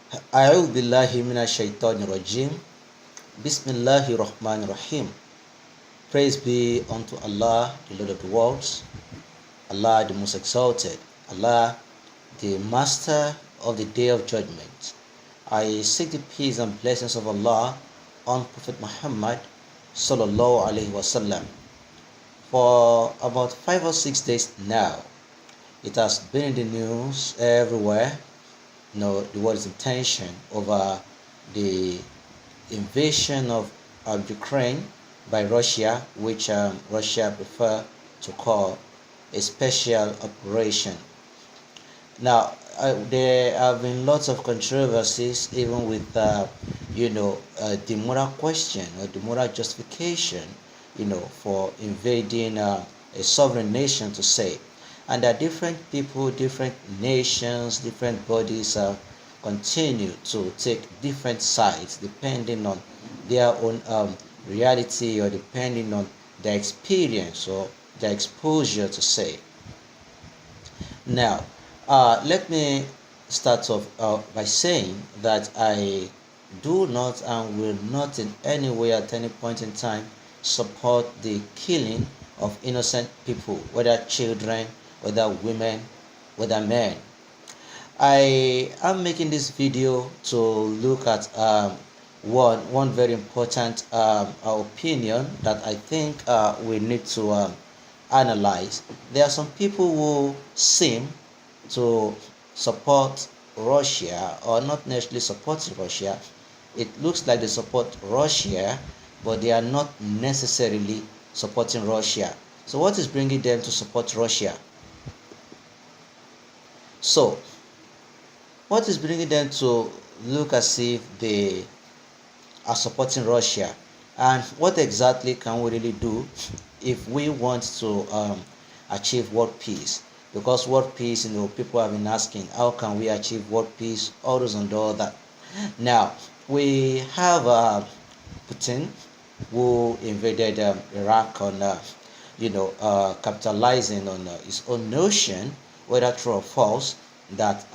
أعوذ بالله من الشيطان الرجيم. Bismillahir Rahmanir Rahim. Praise be unto Allah, the Lord of the worlds, Allah the most exalted, Allah the master of the day of judgment. I seek the peace and blessings of Allah on Prophet Muhammad sallallahu alaihi wasallam. For about 5 or 6 days now, it has been in the news everywhere. The world is in tension over the invasion of Ukraine by Russia, which Russia prefer to call a special operation. Now, there have been lots of controversies, even with the moral question or the moral justification, for invading a sovereign nation, to say. And that different people, different nations, different bodies continue to take different sides depending on their own reality, or depending on their experience or their exposure, to say. Now, let me start off by saying that I do not and will not in any way at any point in time support the killing of innocent people, whether children, whether women, whether men. I am making this video to look at one very important opinion that I think we need to analyze. There are some people who seem to support Russia, or not necessarily support Russia. It looks like they support Russia, but they are not necessarily supporting Russia. So what is bringing them to support Russia? So what is bringing them to look as if they are supporting Russia? And what exactly can we really do if we want to achieve world peace? Because world peace, people have been asking, how can we achieve world peace? All those and all that. Now, we have Putin, who invaded Iraq on, capitalizing on his own notion, whether true or false, that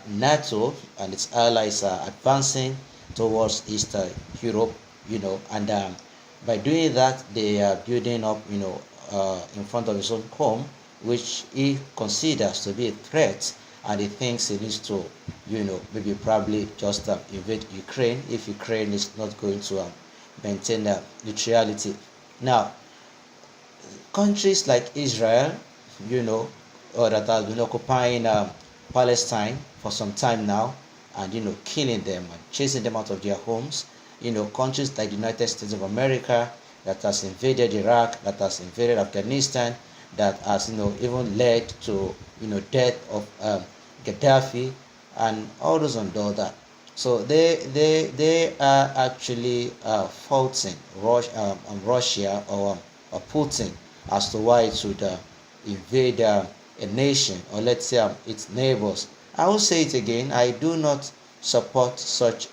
NATO and its allies are advancing towards East Europe, and by doing that, they are building up, in front of his own home, which he considers to be a threat, and he thinks he needs to, maybe probably just invade Ukraine if Ukraine is not going to maintain neutrality. Now, countries like Israel, or that has been occupying Palestine for some time now, and killing them and chasing them out of their homes. Countries like the United States of America, that has invaded Iraq, that has invaded Afghanistan, that has even led to death of Gaddafi, and all those and all that. So they are actually faulting Russia, or Putin, as to why it should invade a nation, or let's say its neighbors. I will say it again, I do not support such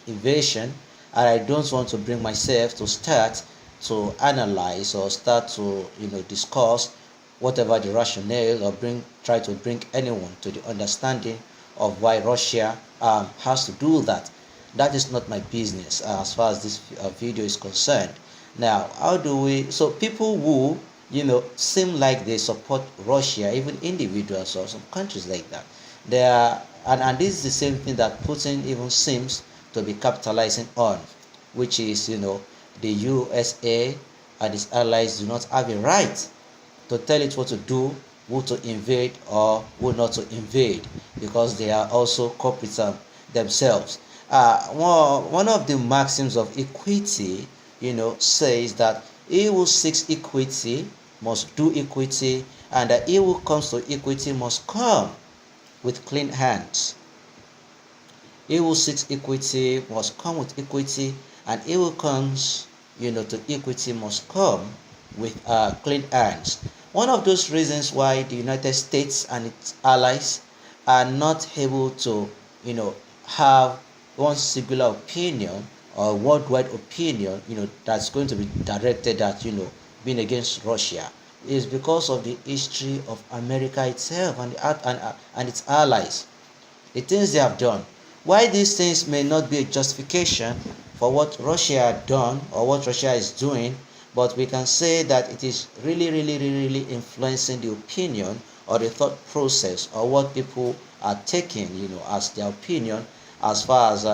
invasion, and I don't want to bring myself to start to analyze or start to discuss whatever the rationale, or try to bring anyone to the understanding of why Russia has to do that. That is not my business as far as this video is concerned. Now, how do we, so people who seem like they support Russia, even individuals or some countries like that, they are, and this is the same thing that Putin even seems to be capitalizing on, which is the USA and its allies do not have a right to tell it what to do, who to invade or who not to invade, because they are also culprits themselves. One of the maxims of equity, says that he who seeks equity must do equity, and that he who comes to equity must come with clean hands. He who seeks equity must come with equity, and he who comes to equity must come with clean hands. One of those reasons why the United States and its allies are not able to have one singular opinion, or worldwide opinion, that's going to be directed at being against Russia, is because of the history of America itself and its allies. The things they have done. Why these things may not be a justification for what Russia had done or what Russia is doing, but we can say that it is really influencing the opinion or the thought process or what people are taking, as their opinion as far as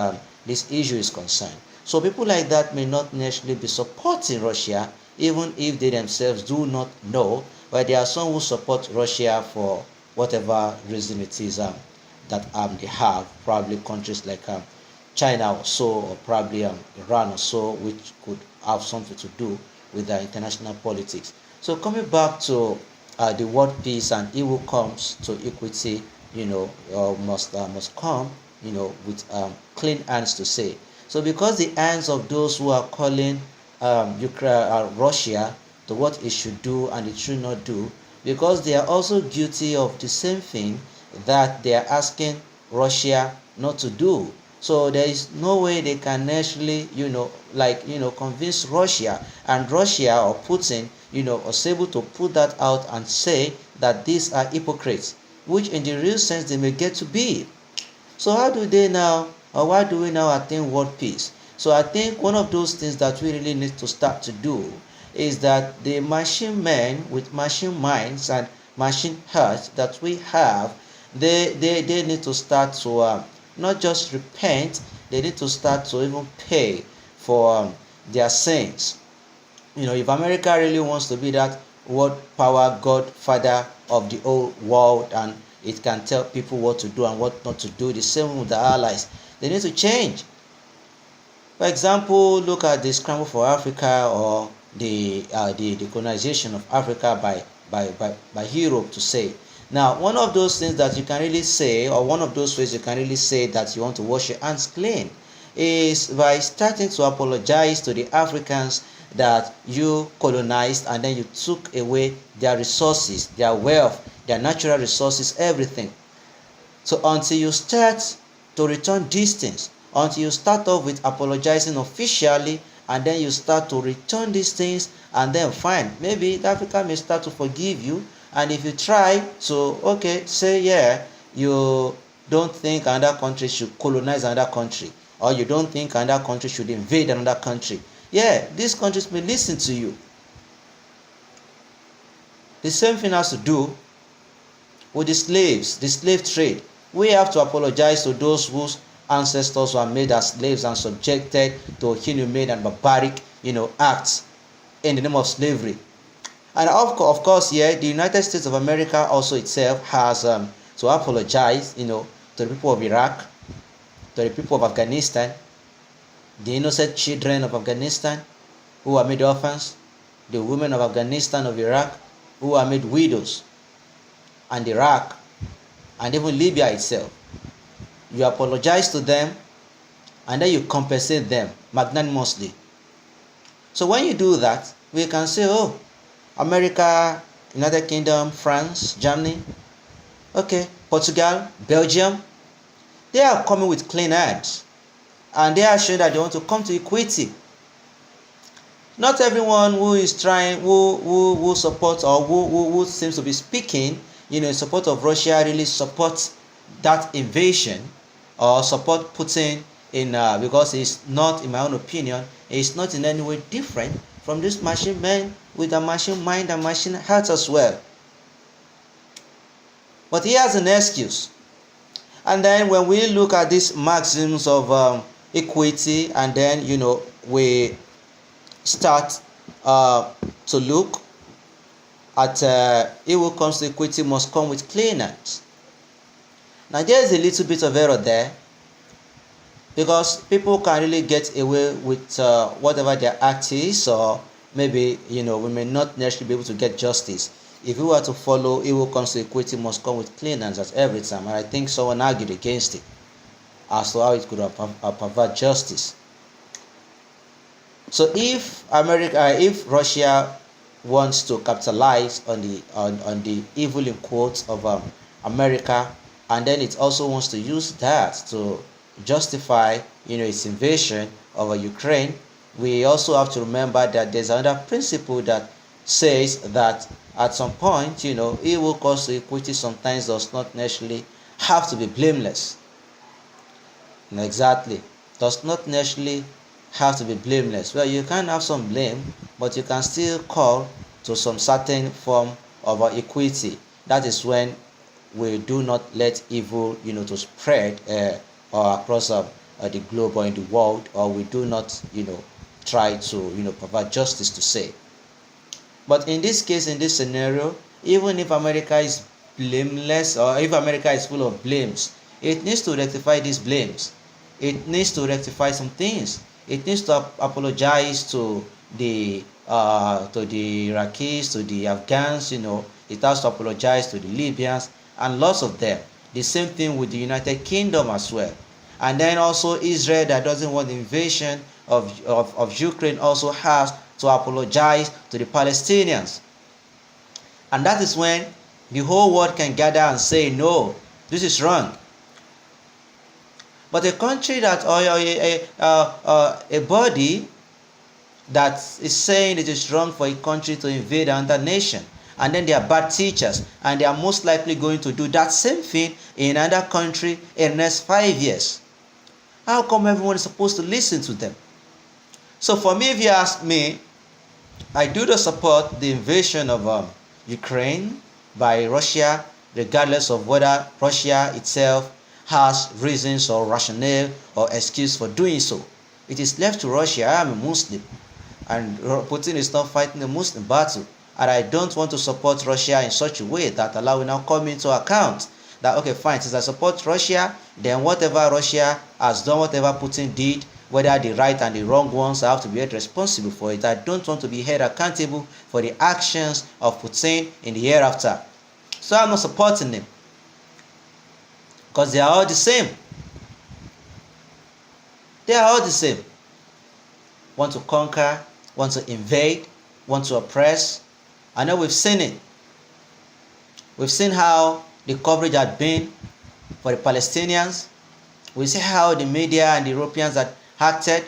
this issue is concerned. So people like that may not necessarily be supporting Russia, even if they themselves do not know, but there are some who support Russia for whatever reason it is that they have, probably countries like China or so, or probably Iran or so, which could have something to do with their international politics. So coming back to the word peace, and it will comes to equity, must come, with clean hands to say. So because the hands of those who are calling Ukraine, Russia, to what it should do and it should not do, because they are also guilty of the same thing that they are asking Russia not to do. So there is no way they can actually, convince Russia, and Russia or Putin, was able to put that out and say that these are hypocrites, which in the real sense they may get to be. So how do they now, or why do we now attain world peace? So I think one of those things that we really need to start to do is that the machine men with machine minds and machine hearts that we have, they need to start to not just repent, they need to start to even pay for their sins. If America really wants to be that world power godfather of the whole world, and it can tell people what to do and what not to do, the same with the allies, they need to change. For example, look at the scramble for Africa, or the colonization of Africa by Europe, to say. Now, one of those things that you can really say, or one of those ways you can really say that you want to wash your hands clean, is by starting to apologize to the Africans that you colonized, and then you took away their resources, their wealth, their natural resources, everything. So until you start to return these things, until you start off with apologizing officially, and then you start to return these things, and then fine, maybe Africa may start to forgive you. And if you try to say, yeah, you don't think another country should colonize another country, or you don't think another country should invade another country, yeah, these countries may listen to you. The same thing has to do with the slaves, the slave trade. We have to apologize to those whose ancestors were made as slaves and subjected to inhumane and barbaric, acts in the name of slavery. And of course, the United States of America also itself has to apologize, to the people of Iraq, to the people of Afghanistan, the innocent children of Afghanistan who are made orphans, the women of Afghanistan, of Iraq, who are made widows, and Iraq, and even Libya itself. You apologize to them, and then you compensate them magnanimously. So when you do that, we can say, oh, America, United Kingdom, France, Germany, Portugal, Belgium, they are coming with clean hands, and they are showing that they want to come to equity. Not everyone who is trying, who supports, or who seems to be speaking, in support of Russia, really supports that invasion, or support Putin in because it's not, in my own opinion, it's not in any way different from this machine man with a machine mind and machine heart as well. But he has an excuse. And then when we look at these maxims of equity, and then we start to look at it will comes to equity must come with clean hands. Now there is a little bit of error there, because people can really get away with whatever their act is, or maybe we may not necessarily be able to get justice. If we were to follow it will comes to equity must come with clean hands at every time, and I think someone argued against it as to how it could pervert justice. So if Russia wants to capitalize on the evil in quotes of America, and then it also wants to use that to justify its invasion of Ukraine, we also have to remember that there's another principle that says that at some point, evil cause to equity sometimes does not necessarily have to be blameless. Exactly. Does not necessarily have to be blameless. Well, you can have some blame, but you can still call to some certain form of equity. That is when we do not let evil, to spread or across the globe or in the world, or we do not, try to, provide justice to say. But in this case, in this scenario, even if America is blameless or if America is full of blames, it needs to rectify these blames. It needs to rectify some things. It needs to apologize to the Iraqis, to the Afghans. It has to apologize to the Libyans and lots of them. The same thing with the United Kingdom as well. And then also Israel, that doesn't want the invasion of Ukraine, also has to apologize to the Palestinians. And that is when the whole world can gather and say, no, this is wrong. But a country that, or a body that is saying it is wrong for a country to invade another nation, and then they are bad teachers, and they are most likely going to do that same thing in another country in the next 5 years. How come everyone is supposed to listen to them? So for me, if you ask me, I do not support the invasion of Ukraine by Russia, regardless of whether Russia itself has reasons or rationale or excuse for doing so. It is left to Russia. I am a Muslim, and Putin is not fighting a Muslim battle. And I don't want to support Russia in such a way that Allah will now come into account that, okay, fine, since I support Russia, then whatever Russia has done, whatever Putin did, whether the right and the wrong ones, I have to be held responsible for it. I don't want to be held accountable for the actions of Putin in the hereafter. So I'm not supporting him, because they are all the same. They are all the same. Want to conquer, want to invade, want to oppress. I know we've seen it. We've seen how the coverage had been for the Palestinians. We see how the media and the Europeans had acted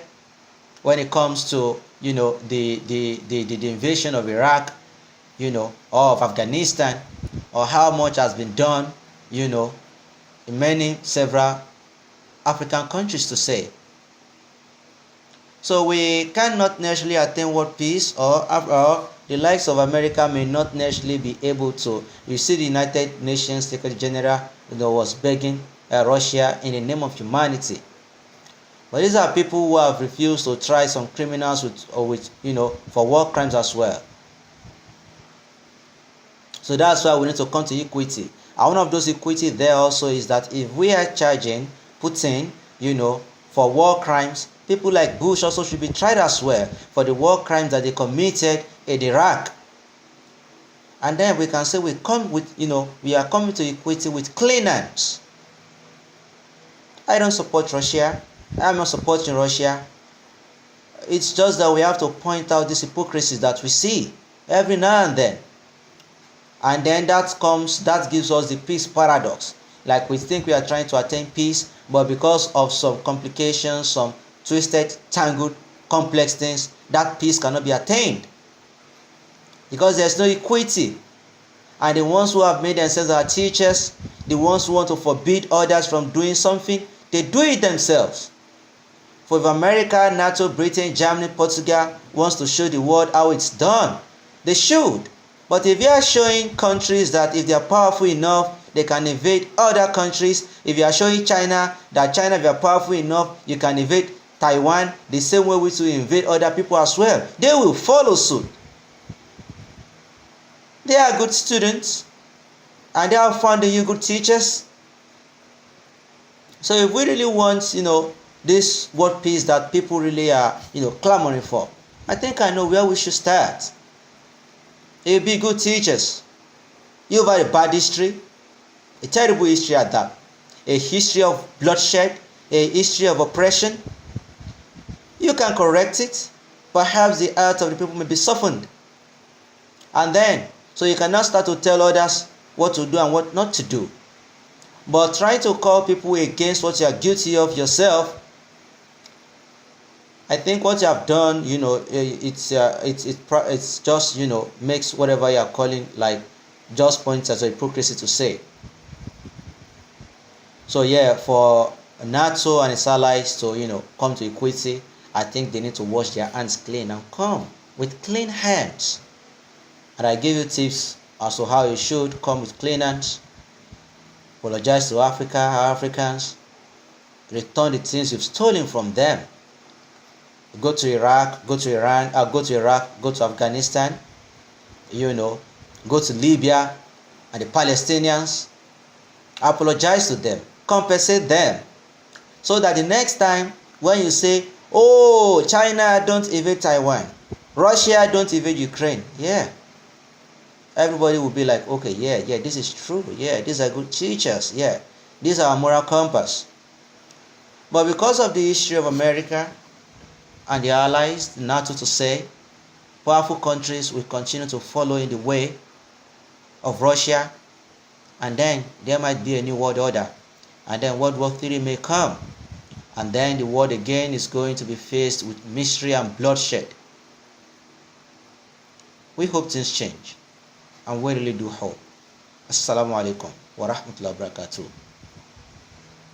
when it comes to, the invasion of Iraq, or of Afghanistan, or how much has been done, in several African countries to say. So we cannot necessarily attain world peace, or the likes of America may not necessarily be able to. You see, the United Nations Secretary General, was begging Russia in the name of humanity. But these are people who have refused to try some criminals for war crimes as well. So that's why we need to come to equity. And one of those equity there also is that if we are charging Putin, for war crimes, people like Bush also should be tried as well for the war crimes that they committed in Iraq. And then we can say we are coming to equity with clean hands. I don't support Russia. I'm not supporting Russia. It's just that we have to point out these hypocrisies that we see every now and then. And then that gives us the peace paradox. Like we think we are trying to attain peace, but because of some complications, some twisted, tangled, complex things, that peace cannot be attained. Because there's no equity. And the ones who have made themselves our teachers, the ones who want to forbid others from doing something, they do it themselves. For if America, NATO, Britain, Germany, Portugal wants to show the world how it's done, they should. But if you are showing countries that if they are powerful enough, they can invade other countries, if you are showing China that China, if you are powerful enough, you can invade Taiwan, the same way we to invade other people as well, they will follow suit. They are good students, and they have found you good teachers. So if we really want, this world peace that people really are, clamoring for, I think I know where we should start. It will be good teachers. You've had a bad history, a terrible history at that, a history of bloodshed, a history of oppression. You can correct it. Perhaps the heart of the people may be softened. And then, so you cannot start to tell others what to do and what not to do. But try to call people against what you are guilty of yourself. I think what you have done, it's just, makes whatever you are calling, like, just points as a hypocrisy to say. So yeah, for NATO and its allies to, come to equity, I think they need to wash their hands clean and come with clean hands. And I give you tips as to how you should come with clean hands. Apologize to Africa, our Africans. Return the things you've stolen from them. Go to Iraq, go to Iran, go to Iraq, go to Afghanistan, go to Libya and the Palestinians. Apologize to them, compensate them, so that the next time when you say, oh, China don't invade Taiwan, Russia don't invade Ukraine, everybody will be like, okay, this is true, these are good teachers, these are our moral compass. But because of the history of America and the allies, NATO to say, powerful countries will continue to follow in the way of Russia, and then there might be a new world order, and then World War III may come, and then the world again is going to be faced with misery and bloodshed. We hope things change, and we really do hope. Assalamu alaikum wa rahmatullahi wa barakatuh.